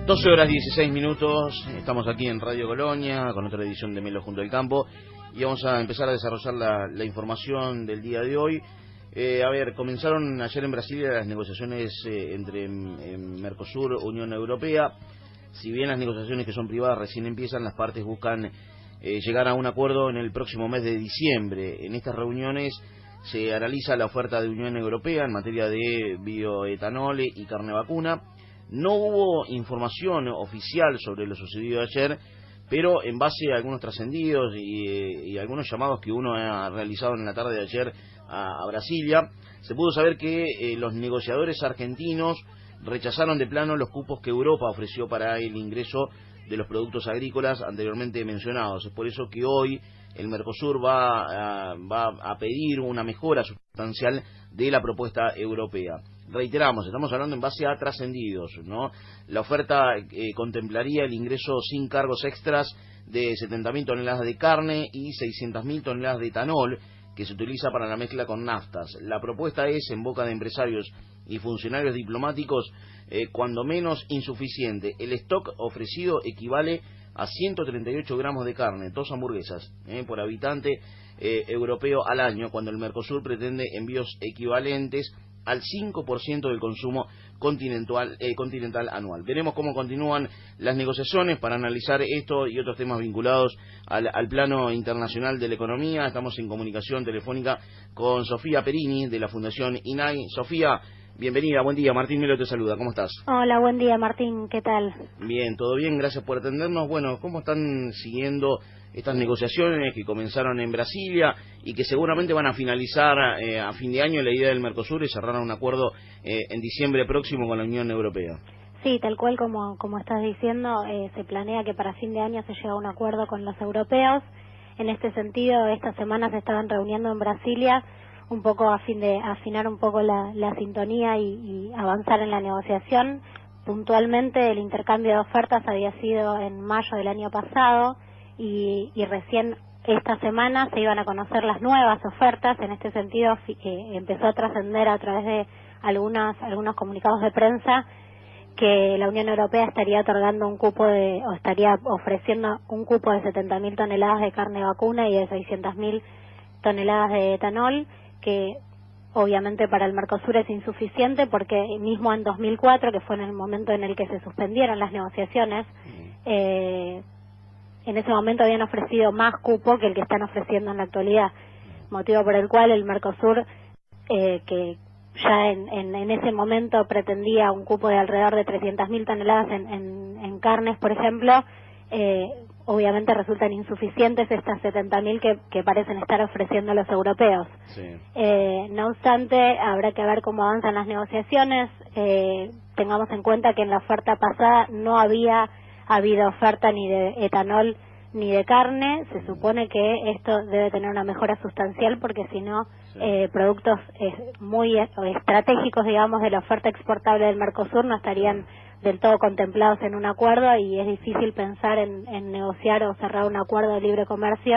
12:16, estamos aquí en Radio Colonia con otra edición de Melo junto al campo y vamos a empezar a desarrollar la información del día de hoy. Comenzaron ayer en Brasilia las negociaciones entre Mercosur, Unión Europea. Si bien las negociaciones que son privadas recién empiezan, las partes buscan llegar a un acuerdo en el próximo mes de diciembre. En estas reuniones se analiza la oferta de Unión Europea en materia de bioetanol y carne vacuna. No hubo información oficial sobre lo sucedido ayer, pero en base a algunos trascendidos y algunos llamados que uno ha realizado en la tarde de ayer a Brasilia, se pudo saber que los negociadores argentinos rechazaron de plano los cupos que Europa ofreció para el ingreso de los productos agrícolas anteriormente mencionados. Es por eso que hoy el Mercosur va a pedir una mejora sustancial de la propuesta europea. Reiteramos, estamos hablando en base a trascendidos, ¿no? La oferta contemplaría el ingreso sin cargos extras de 70.000 toneladas de carne y 600.000 toneladas de etanol que se utiliza para la mezcla con naftas. La propuesta es, en boca de empresarios y funcionarios diplomáticos, cuando menos insuficiente. El stock ofrecido equivale a 138 gramos de carne, 2 hamburguesas por habitante europeo al año, cuando el Mercosur pretende envíos equivalentes al 5% del consumo continental anual. Veremos cómo continúan las negociaciones para analizar esto y otros temas vinculados al plano internacional de la economía. Estamos en comunicación telefónica con Sofía Perini de la Fundación INAI. Sofía, bienvenida, buen día. Martín Melo te saluda, ¿cómo estás? Hola, buen día Martín, ¿qué tal? Bien, todo bien, gracias por atendernos. Bueno, ¿cómo están siguiendo estas negociaciones que comenzaron en Brasilia y que seguramente van a finalizar a fin de año? La idea del Mercosur es cerrar un acuerdo en diciembre próximo con la Unión Europea. Sí, tal cual como estás diciendo, se planea que para fin de año se llegue a un acuerdo con los europeos. En este sentido, esta semana se estaban reuniendo en Brasilia un poco a fin de afinar un poco la sintonía y avanzar en la negociación. Puntualmente, el intercambio de ofertas había sido en mayo del año pasado y recién esta semana se iban a conocer las nuevas ofertas. En este sentido, empezó a trascender a través de algunos comunicados de prensa que la Unión Europea estaría otorgando estaría ofreciendo un cupo de 70.000 toneladas de carne vacuna y de 600.000 toneladas de etanol, que obviamente para el Mercosur es insuficiente porque mismo en 2004, que fue en el momento en el que se suspendieron las negociaciones, en ese momento habían ofrecido más cupo que el que están ofreciendo en la actualidad, motivo por el cual el Mercosur, que ya en ese momento pretendía un cupo de alrededor de 300.000 toneladas en carnes, por ejemplo, obviamente resultan insuficientes estas 70.000 que parecen estar ofreciendo los europeos. Sí. No obstante, habrá que ver cómo avanzan las negociaciones. Tengamos en cuenta que en la oferta pasada no había habido oferta ni de etanol ni de carne. Se supone que esto debe tener una mejora sustancial porque si no, productos muy estratégicos, digamos, de la oferta exportable del Mercosur no estarían del todo contemplados en un acuerdo, y es difícil pensar en negociar o cerrar un acuerdo de libre comercio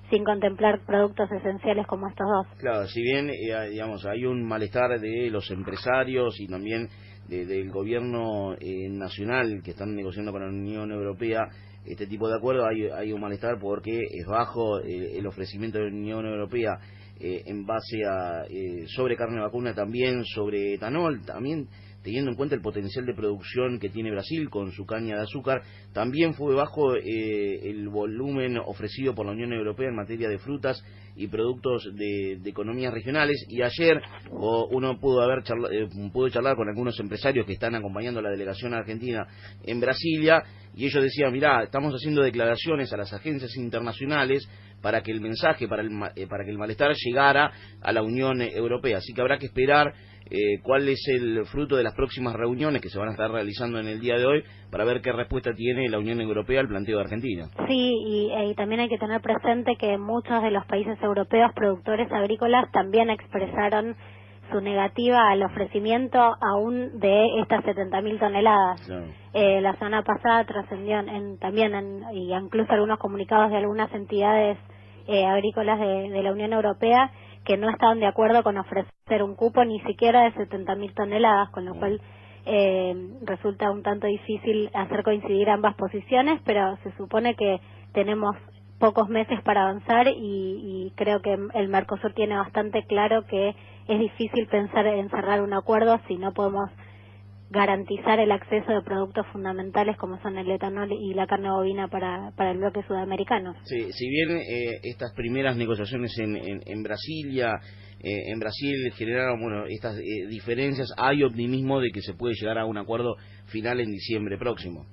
sin contemplar productos esenciales como estos dos. Claro, si bien digamos hay un malestar de los empresarios y también del gobierno nacional que están negociando con la Unión Europea este tipo de acuerdo, hay un malestar porque es bajo el ofrecimiento de la Unión Europea en base a sobre carne vacuna, también sobre etanol, también teniendo en cuenta el potencial de producción que tiene Brasil con su caña de azúcar. También fue bajo el volumen ofrecido por la Unión Europea en materia de frutas y productos de economías regionales, y ayer uno pudo charlar con algunos empresarios que están acompañando a la delegación argentina en Brasilia, y ellos decían: mirá, estamos haciendo declaraciones a las agencias internacionales para que el mensaje, para que el malestar llegara a la Unión Europea, así que habrá que esperar cuál es el fruto de las próximas reuniones que se van a estar realizando en el día de hoy para ver qué respuesta tiene la Unión Europea al planteo de Argentina. Sí, y también hay que tener presente que muchos de los países europeos productores agrícolas también expresaron su negativa al ofrecimiento aún de estas 70.000 toneladas. Claro. La semana pasada trascendió y incluso algunos comunicados de algunas entidades agrícolas de la Unión Europea que no estaban de acuerdo con ofrecer un cupo ni siquiera de 70.000 toneladas, con lo cual resulta un tanto difícil hacer coincidir ambas posiciones, pero se supone que tenemos pocos meses para avanzar y creo que el Mercosur tiene bastante claro que es difícil pensar en cerrar un acuerdo si no podemos garantizar el acceso de productos fundamentales como son el etanol y la carne bovina para el bloque sudamericano. Sí, si bien estas primeras negociaciones en Brasilia, en Brasil generaron estas diferencias, hay optimismo de que se puede llegar a un acuerdo final en diciembre próximo.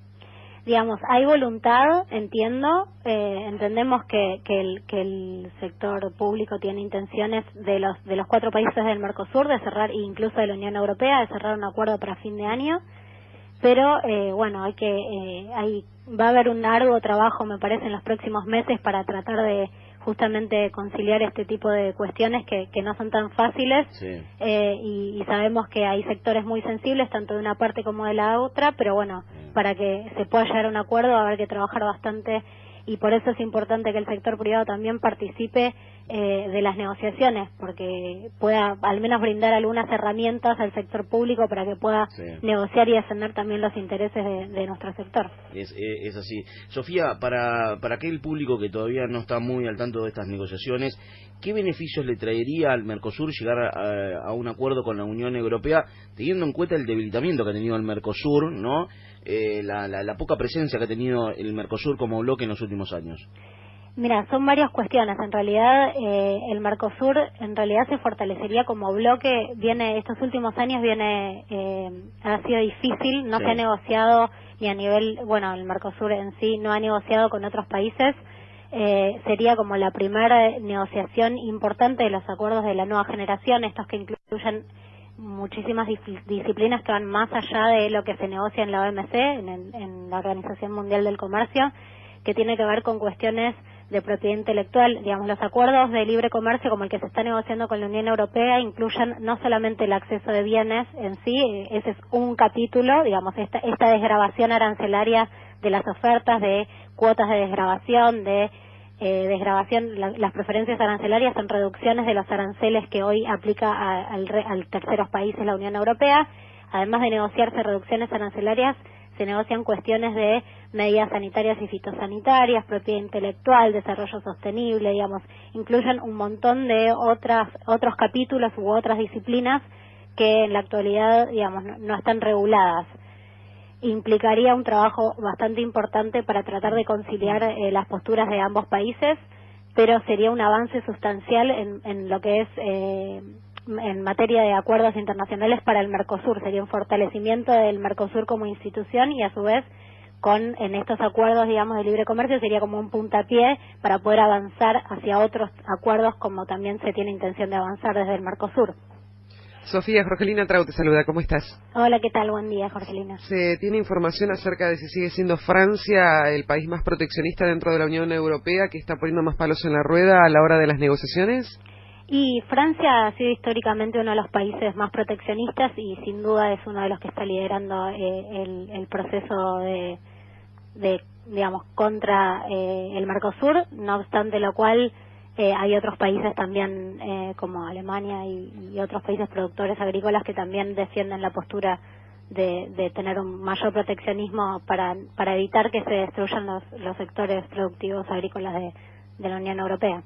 Digamos, hay voluntad, entendemos que el sector público tiene intenciones de los 4 países del Mercosur de cerrar, incluso de la Unión Europea, de cerrar un acuerdo para fin de año, pero va a haber un arduo trabajo, me parece, en los próximos meses para tratar de justamente conciliar este tipo de cuestiones que no son tan fáciles. Sí. Y sabemos que hay sectores muy sensibles tanto de una parte como de la otra, pero bueno, para que se pueda llegar a un acuerdo va a haber que trabajar bastante y por eso es importante que el sector privado también participe de las negociaciones, porque pueda al menos brindar algunas herramientas al sector público para que pueda negociar y defender también los intereses de nuestro sector. Es así. Sofía, para aquel público que todavía no está muy al tanto de estas negociaciones, ¿qué beneficios le traería al Mercosur llegar a un acuerdo con la Unión Europea, teniendo en cuenta el debilitamiento que ha tenido el Mercosur, ¿no? La poca presencia que ha tenido el Mercosur como bloque en los últimos años? Mira, son varias cuestiones. En realidad, el Mercosur en realidad se fortalecería como bloque. Estos últimos años ha sido difícil, no se ha negociado ni a nivel, el Mercosur en sí no ha negociado con otros países. Sería como la primera negociación importante de los acuerdos de la nueva generación, estos que incluyen muchísimas disciplinas que van más allá de lo que se negocia en la OMC, en la Organización Mundial del Comercio, que tiene que ver con cuestiones de propiedad intelectual. Digamos, los acuerdos de libre comercio como el que se está negociando con la Unión Europea incluyen no solamente el acceso de bienes en sí, ese es un capítulo, digamos, esta desgravación arancelaria de las ofertas, de cuotas de desgravación, las preferencias arancelarias son reducciones de los aranceles que hoy aplica al terceros países la Unión Europea. Además de negociarse reducciones arancelarias, se negocian cuestiones de medidas sanitarias y fitosanitarias, propiedad intelectual, desarrollo sostenible, digamos, incluyen un montón de otros capítulos u otras disciplinas que en la actualidad, digamos, no están reguladas. Implicaría un trabajo bastante importante para tratar de conciliar las posturas de ambos países, pero sería un avance sustancial en lo que es en materia de acuerdos internacionales para el Mercosur. Sería un fortalecimiento del Mercosur como institución y a su vez en estos acuerdos, digamos, de libre comercio sería como un puntapié para poder avanzar hacia otros acuerdos como también se tiene intención de avanzar desde el Mercosur. Sofía, Jorgelina Trau te saluda, ¿cómo estás? Hola, ¿qué tal? Buen día, Jorgelina. ¿Se tiene información acerca de si sigue siendo Francia el país más proteccionista dentro de la Unión Europea, que está poniendo más palos en la rueda a la hora de las negociaciones? Y Francia ha sido históricamente uno de los países más proteccionistas y sin duda es uno de los que está liderando el proceso digamos, contra el Mercosur, no obstante lo cual hay otros países también como Alemania y otros países productores agrícolas que también defienden la postura de tener un mayor proteccionismo para evitar que se destruyan los sectores productivos agrícolas de la Unión Europea.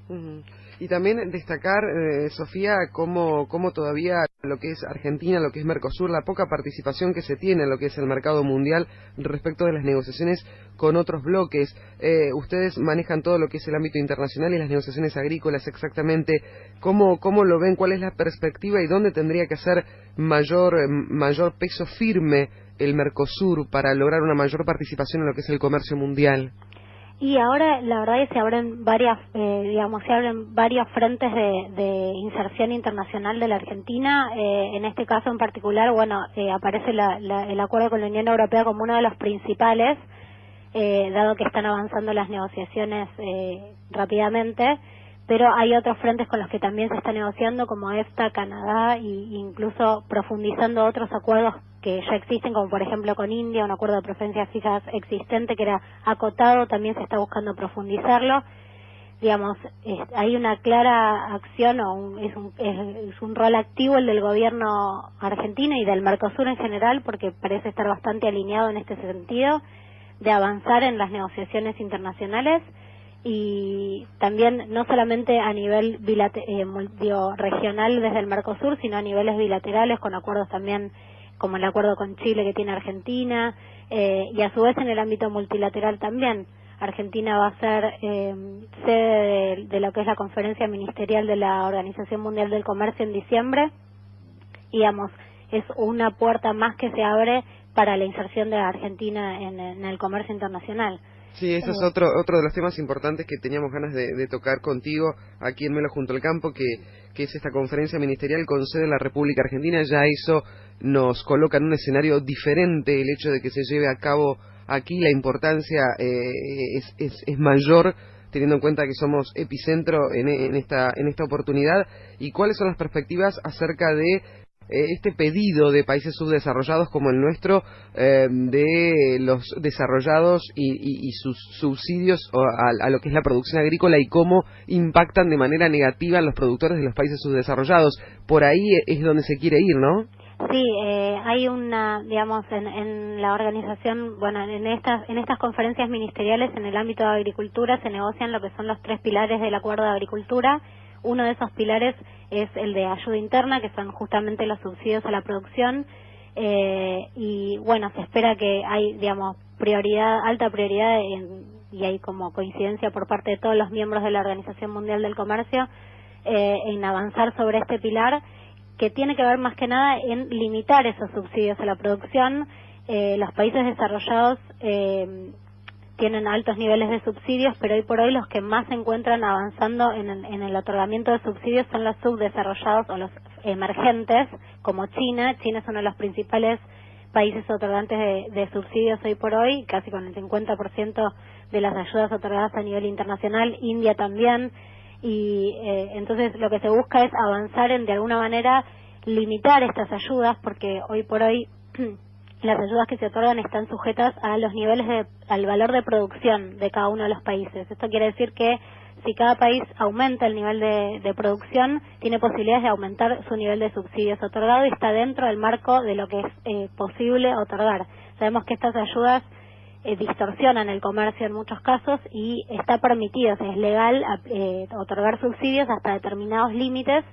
Y también destacar, Sofía, cómo todavía lo que es Argentina, lo que es Mercosur, la poca participación que se tiene en lo que es el mercado mundial respecto de las negociaciones con otros bloques. Ustedes manejan todo lo que es el ámbito internacional y las negociaciones agrícolas exactamente. ¿Cómo lo ven? ¿Cuál es la perspectiva y dónde tendría que hacer mayor peso firme el Mercosur para lograr una mayor participación en lo que es el comercio mundial? Y ahora la verdad es que se abren varios frentes de inserción internacional de la Argentina. En este caso en particular, aparece el acuerdo con la Unión Europea como uno de los principales, dado que están avanzando las negociaciones rápidamente, pero hay otros frentes con los que también se está negociando, como EFTA, Canadá, e incluso profundizando otros acuerdos que ya existen, como por ejemplo con India, un acuerdo de preferencias fijas existente que era acotado, también se está buscando profundizarlo. digamos, hay una clara acción es un rol activo el del gobierno argentino y del Mercosur en general, porque parece estar bastante alineado en este sentido, de avanzar en las negociaciones internacionales y también no solamente a nivel regional desde el Mercosur, sino a niveles bilaterales con acuerdos también como el acuerdo con Chile que tiene Argentina, y a su vez en el ámbito multilateral también. Argentina va a ser sede de lo que es la conferencia ministerial de la Organización Mundial del Comercio en diciembre, y digamos, es una puerta más que se abre para la inserción de Argentina en el comercio internacional. Sí, ese es otro de los temas importantes que teníamos ganas de tocar contigo aquí en Melo Junto al Campo, que es esta conferencia ministerial con sede en la República Argentina. Ya eso nos coloca en un escenario diferente, el hecho de que se lleve a cabo aquí. La importancia es mayor, teniendo en cuenta que somos epicentro en esta oportunidad. ¿Y cuáles son las perspectivas acerca de este pedido de países subdesarrollados como el nuestro, de los desarrollados y sus subsidios a lo que es la producción agrícola, y cómo impactan de manera negativa a los productores de los países subdesarrollados? Por ahí es donde se quiere ir, ¿no? Sí, hay una, digamos, en la organización, bueno, en estas conferencias ministeriales en el ámbito de agricultura se negocian lo que son los 3 pilares del acuerdo de agricultura. Uno de esos pilares es el de ayuda interna, que son justamente los subsidios a la producción, y bueno, se espera que hay, digamos, alta prioridad y hay como coincidencia por parte de todos los miembros de la Organización Mundial del Comercio en avanzar sobre este pilar, que tiene que ver más que nada en limitar esos subsidios a la producción. Los países desarrollados tienen altos niveles de subsidios, pero hoy por hoy los que más se encuentran avanzando en el otorgamiento de subsidios son los subdesarrollados o los emergentes, como China. China es uno de los principales países otorgantes de subsidios hoy por hoy, casi con el 50% de las ayudas otorgadas a nivel internacional. India también. Y entonces lo que se busca es avanzar en, de alguna manera, limitar estas ayudas, porque hoy por hoy las ayudas que se otorgan están sujetas a los niveles al valor de producción de cada uno de los países. Esto quiere decir que si cada país aumenta el nivel de producción, tiene posibilidades de aumentar su nivel de subsidios otorgado, y está dentro del marco de lo que es posible otorgar. Sabemos que estas ayudas distorsionan el comercio en muchos casos, y está permitido, o sea, es legal otorgar subsidios hasta determinados límites,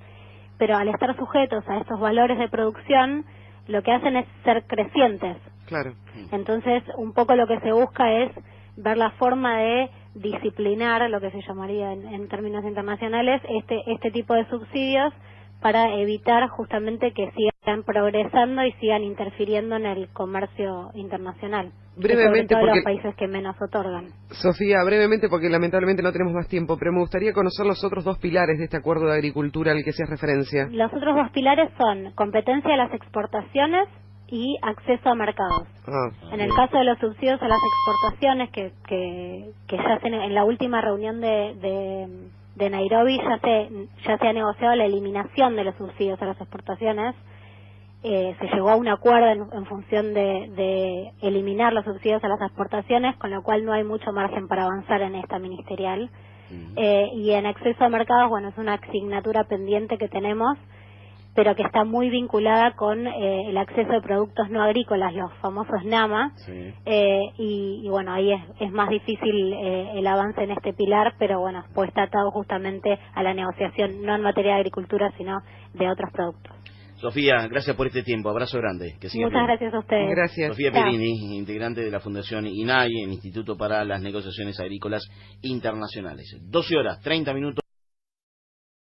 pero al estar sujetos a estos valores de producción, lo que hacen es ser crecientes. Claro. Entonces, un poco lo que se busca es ver la forma de disciplinar, lo que se llamaría en términos internacionales, este tipo de subsidios, para evitar justamente que sigan progresando y sigan interfiriendo en el comercio internacional. Brevemente, sobre todo porque los países que menos otorgan. Sofía, brevemente, porque lamentablemente no tenemos más tiempo, pero me gustaría conocer los otros 2 pilares de este acuerdo de agricultura al que hacías referencia. Los otros 2 pilares son competencia de las exportaciones y acceso a mercados. En el caso de los subsidios a las exportaciones, que ya en la última reunión de Nairobi ya se ha negociado la eliminación de los subsidios a las exportaciones. Se llegó a un acuerdo en función de eliminar los subsidios a las exportaciones, con lo cual no hay mucho margen para avanzar en esta ministerial. Y en acceso a mercados, bueno, es una asignatura pendiente que tenemos, pero que está muy vinculada con el acceso de productos no agrícolas, los famosos NAMA. Sí. Y bueno, ahí es más difícil el avance en este pilar, pero bueno, pues está atado justamente a la negociación, no en materia de agricultura, sino de otros productos. Sofía, gracias por este tiempo, abrazo grande. Que sigan Muchas bien. Gracias a ustedes. Gracias. Sofía Perini, integrante de la Fundación INAI, el Instituto para las Negociaciones Agrícolas Internacionales. 12 horas, 30 minutos.